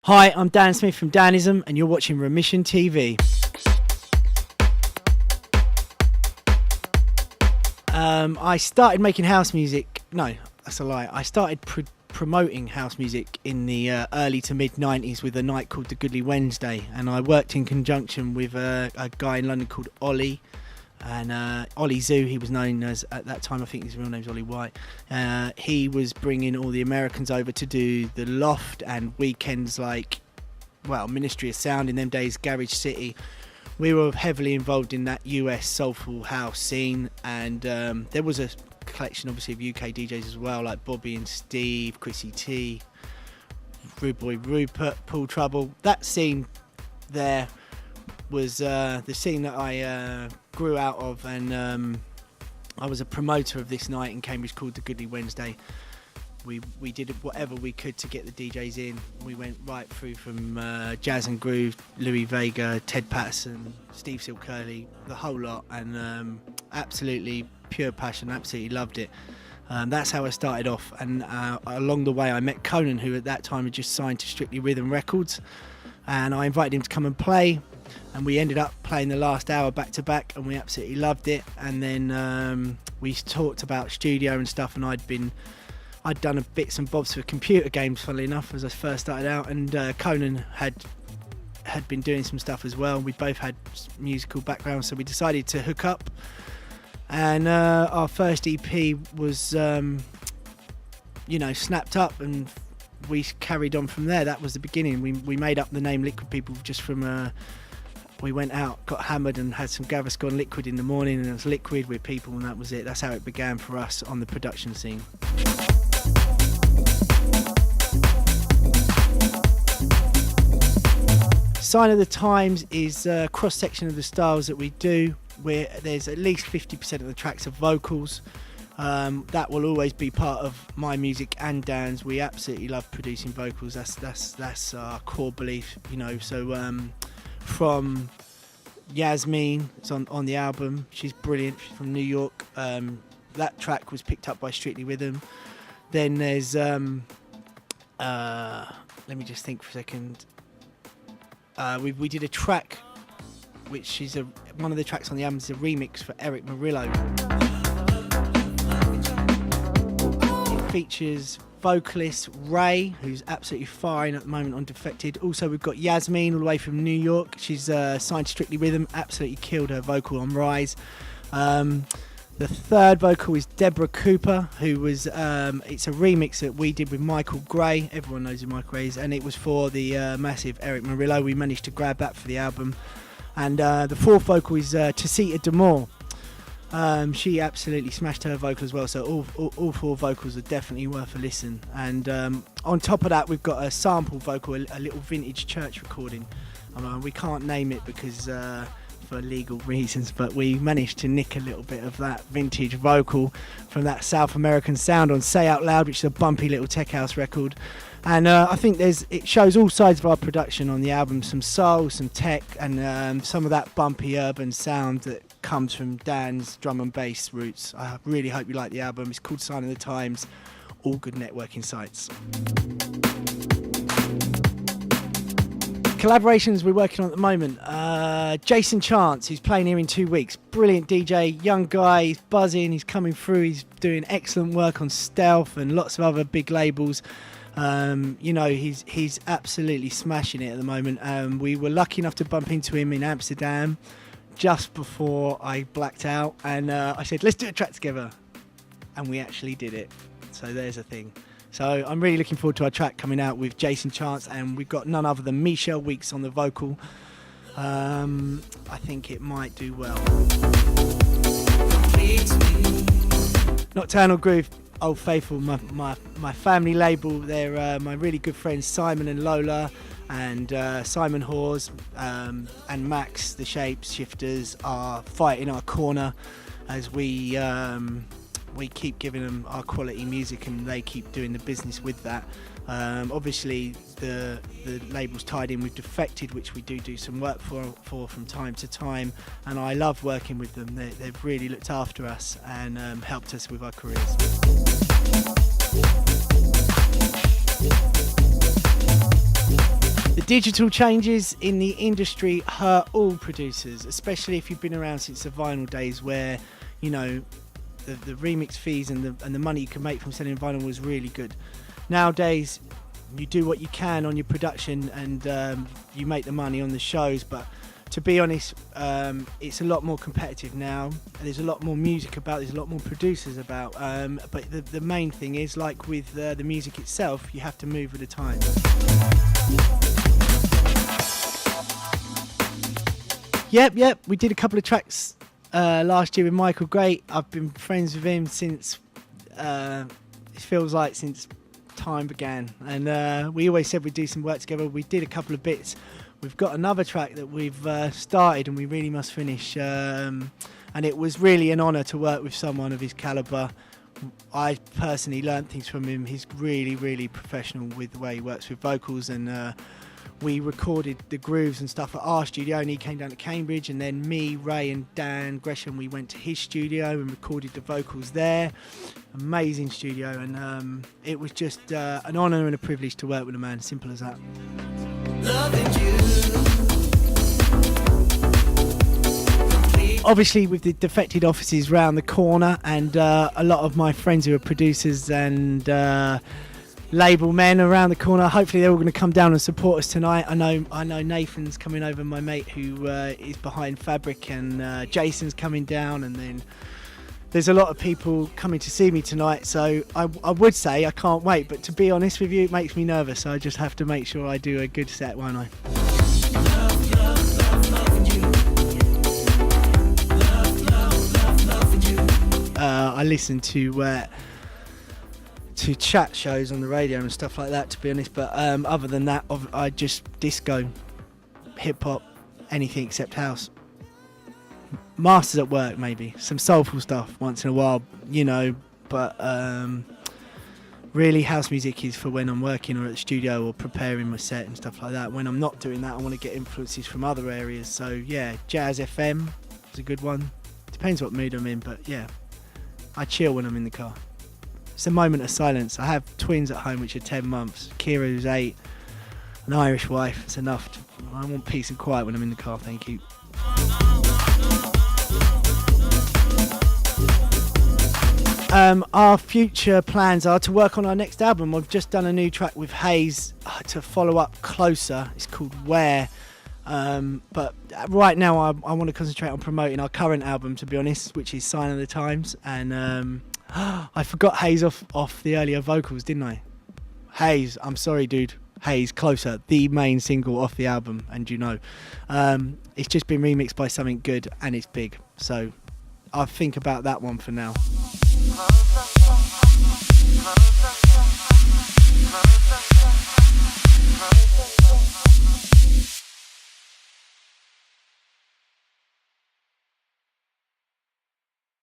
Hi, I'm Dan Smith from Danism, and you're watching Remission TV. I started making house music. No, that's a lie. I started promoting house music in the early to mid 90s with a night called the Goodly Wednesday, and I worked in conjunction with a guy in London called Ollie. And Ollie Zoo, he was known as, at that time, I think his real name's Ollie White. He was bringing all the Americans over to do the Loft and weekends like, well, Ministry of Sound in them days, Garage City. We were heavily involved in that US soulful house scene, and there was a collection, obviously, of UK DJs as well, like Bobby and Steve, Chrissy T, Rude Boy Rupert, Paul Trouble. That scene there was the scene that I grew out of, and I was a promoter of this night in Cambridge called the Goodly Wednesday. We did whatever we could to get the DJs in. We went right through from Jazz and Groove, Louis Vega, Ted Patterson, Steve Silk-Curly, the whole lot, and absolutely pure passion, absolutely loved it. That's how I started off, and along the way I met Conan, who at that time had just signed to Strictly Rhythm Records, and I invited him to come and play, and we ended up playing the last hour back to back, and we absolutely loved it. And then we talked about studio and stuff, and I'd done a bits and bobs for computer games, funnily enough, as I first started out, and Conan had been doing some stuff as well. We both had musical backgrounds, so we decided to hook up, and our first EP was snapped up, and we carried on from there. That was the beginning. We made up the name Liquid People just from we went out, got hammered, and had some Gaviscon liquid in the morning, and it was liquid with people, and that was it. That's how it began for us on the production scene. Sign of the Times is a cross-section of the styles that we do, where there's at least 50% of the tracks of vocals. That will always be part of my music and Dan's. We absolutely love producing vocals. That's our core belief, So from Yasmin, it's on the album. She's brilliant. She's from New York. That track was picked up by Strictly Rhythm. Then there's let me just think for a second. We did a track which is one of the tracks on the album is a remix for Eric Murillo. It features vocalist Ray, who's absolutely firing at the moment on Defected. Also, we've got Yasmin all the way from New York. She's signed to Strictly Rhythm, absolutely killed her vocal on Rise. The third vocal is Deborah Cooper, who was it's a remix that we did with Michael Gray. Everyone knows who Michael Gray is, and it was for the massive Eric Murillo. We managed to grab that for the album. And the fourth vocal is Tacita D'Amour. She absolutely smashed her vocal as well, so all four vocals are definitely worth a listen. And on top of that, we've got a sample vocal, a little vintage church recording. We can't name it because for legal reasons, but we managed to nick a little bit of that vintage vocal from that South American sound on Say Out Loud, which is a bumpy little tech house record. And I think it shows all sides of our production on the album, some soul, some tech, and some of that bumpy urban sound that comes from Dan's drum and bass roots. I really hope you like the album. It's called Sign of the Times, all good networking sites. Collaborations we're working on at the moment. Jason Chance, who's playing here in 2 weeks. Brilliant DJ, young guy, he's buzzing, he's coming through, he's doing excellent work on Stealth and lots of other big labels. He's absolutely smashing it at the moment. We were lucky enough to bump into him in Amsterdam just before I blacked out, and I said, let's do a track together, and we actually did it. So there's a thing. So I'm really looking forward to our track coming out with Jason Chance, and we've got none other than Michelle Weeks on the vocal. I think it might do well. Nocturnal Groove, Old Faithful, my family label. They're my really good friends Simon and Lola, and Simon Hawes and Max, the Shapes Shifters, are fighting our corner as we keep giving them our quality music, and they keep doing the business with that. Obviously the label's tied in with Defected, which we do some work for from time to time, and I love working with them. They've really looked after us and helped us with our careers. digital changes in the industry hurt all producers, especially if you've been around since the vinyl days, where, you know, the remix fees and the money you can make from selling vinyl was really good. Nowadays, you do what you can on your production and you make the money on the shows, but to be honest, it's a lot more competitive now. There's a lot more music about, there's a lot more producers about, but the main thing is, like with the music itself, you have to move with the times. Yep, we did a couple of tracks last year with Michael Great. I've been friends with him since, it feels like since time began, and we always said we'd do some work together. We did a couple of bits. We've got another track that we've started and we really must finish, and it was really an honour to work with someone of his calibre. I personally learnt things from him. He's really, really professional with the way he works with vocals, and we recorded the grooves and stuff at our studio, and he came down to Cambridge, and then me, Ray and Dan Gresham, we went to his studio and recorded the vocals there. Amazing studio, and it was just an honour and a privilege to work with a man, simple as that. Obviously, with the Defected offices round the corner, and a lot of my friends who are producers and label men around the corner, hopefully they're all going to come down and support us tonight. I know Nathan's coming over, my mate who is behind Fabric, and Jason's coming down, and then there's a lot of people coming to see me tonight, so I would say I can't wait, but to be honest with you, it makes me nervous, so I just have to make sure I do a good set, won't I? I listen to chat shows on the radio and stuff like that, to be honest, but other than that, I just disco, hip-hop, anything except house. Masters at work, maybe some soulful stuff once in a while, you know, but really house music is for when I'm working or at the studio or preparing my set and stuff like that. When I'm not doing that, I want to get influences from other areas, so yeah, Jazz FM is a good one. Depends what mood I'm in, but yeah, I chill when I'm in the car. It's a moment of silence. I have twins at home which are 10 months, Kira who's 8, an Irish wife. It's enough. I want peace and quiet when I'm in the car, thank you. Our future plans are to work on our next album. I've just done a new track with Hayes to follow up Closer. It's called Where. But right now I want to concentrate on promoting our current album, to be honest, which is Sign of the Times. And I forgot Hayes off the earlier vocals, didn't I? Hayes, I'm sorry, dude. Hayes, Closer, the main single off the album, and you know. It's just been remixed by something good and it's big. So I'll think about that one for now.